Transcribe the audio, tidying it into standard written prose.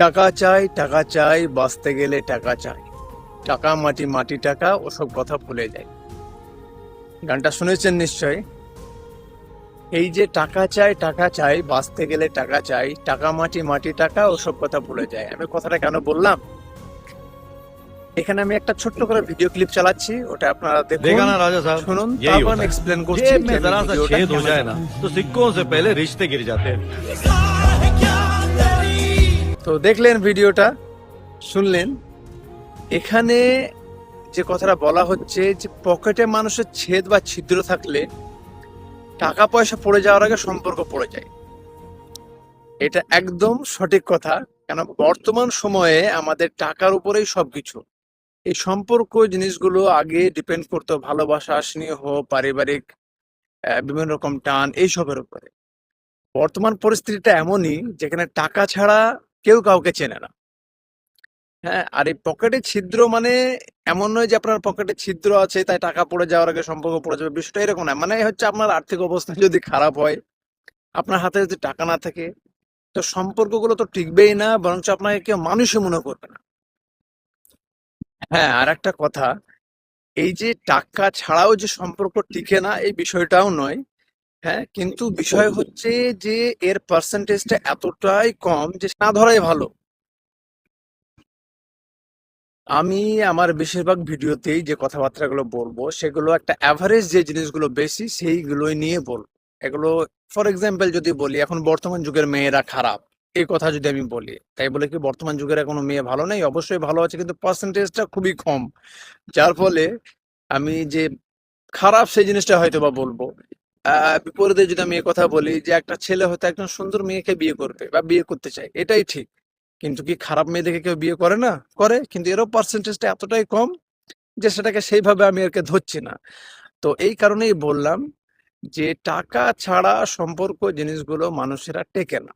টাকা চাই, বাঁচতে গেলে টাকা চাই। টাকা মাটি, মাটি টাকা, ওসব কথা ভুলে যাই। গানটা শুনেছেন নিশ্চয়। এই যে টাকা চাই, বাঁচতে গেলে টাকা চাই, টাকা মাটি, মাটি টাকা, ওসব কথা ভুলে যায়। আমি কথাটা কেন বললাম? এখানে আমি একটা ছোট্ট করে ভিডিও ক্লিপ চালাচ্ছি, ওটা আপনারা দেখুন, देखा ना राजा साहब, শুনুন, यही তারপর होता আমি है। এক্সপ্লেন করছি जेब যে में আমি जरा सा ভিডিওটা छेद हो কেন जाए ना চালাচ্ছি। तो सिक्कों से पहले रिश्ते गिर जाते हैं। তো দেখলেন ভিডিওটা, শুনলেন। এখানে যে কথাটা বলা হচ্ছে যে পকেটে মানুষের ছেদ বা ছিদ্র থাকলে টাকা পয়সা পড়ে যাওয়ার আগে সম্পর্ক পড়ে যায়। এটা একদম সঠিক কথা। কেন বর্তমান সময়ে আমাদের টাকার উপরেই সবকিছু। এই সম্পর্ক জিনিসগুলো আগে ডিপেন্ড করতো ভালোবাসা, স্নেহ, পারিবারিক বিভিন্ন রকম টান এইসবের উপরে। বর্তমান পরিস্থিতিটা এমনই যেখানে টাকা ছাড়া কেউ কাউকে চেনে না। হ্যাঁ, আর এই পকেটে ছিদ্র মানে এমন নয় যে আপনার পকেটে ছিদ্র আছে তাই টাকা পড়ে যাওয়ার আগে সম্পর্ক পড়ে যাবে, বিষয়টা এরকম না। মানে হচ্ছে আপনার আর্থিক অবস্থা যদি খারাপ হয়, আপনার হাতে যদি টাকা না থাকে, তো সম্পর্কগুলো তো টিকবেই না, বরঞ্চ আপনাকে কেউ মানুষই মনে করবে না। হ্যাঁ, আর একটা কথা, এই যে টাকা ছাড়াও যে সম্পর্ক টিকে না এই বিষয়টাও নয়। হ্যাঁ, কিন্তু বিষয় হচ্ছে যে এর পার্সেন্টেজটা এতটাই কম যে না ধরাই ভালো। আমি আমার বেশিরভাগ ভিডিওতেই যে কথাবার্তাগুলো বলবো সেগুলো একটা অ্যাভারেজ যে জিনিসগুলো বেশি সেইগুলোই নিয়ে বলবো। এগুলো ফর এক্সাম্পল যদি বলি, এখন বর্তমান যুগের মেয়েরা খারাপ, এই কথা যদি আমি বলি, তাই বলে কি বর্তমান যুগের কোনো মেয়ে ভালো নেই? অবশ্যই ভালো আছে, কিন্তু পার্সেন্টেজটা খুবই কম। যার ফলে আমি যে খারাপ সেই জিনিসটা হয়তো বা বলবো। বিপরীতে যদি আমি কথা বলি যে একটা ছেলে হয়তো একজন সুন্দর মেয়েকে বিয়ে করবে বা বিয়ে করতে চায়, এটাই ঠিক। কিন্তু কি খারাপ মেয়ে দেখে কেউ বিয়ে করে না? করে, কিন্তু এরও পার্সেন্টেজটা এতটাই কম যে সেটাকে সেইভাবে আমি এরকে ধরছি না। তো এই কারণেই বললাম যে টাকা ছাড়া সম্পর্ক জিনিসগুলো মানুষেরা টেকে না।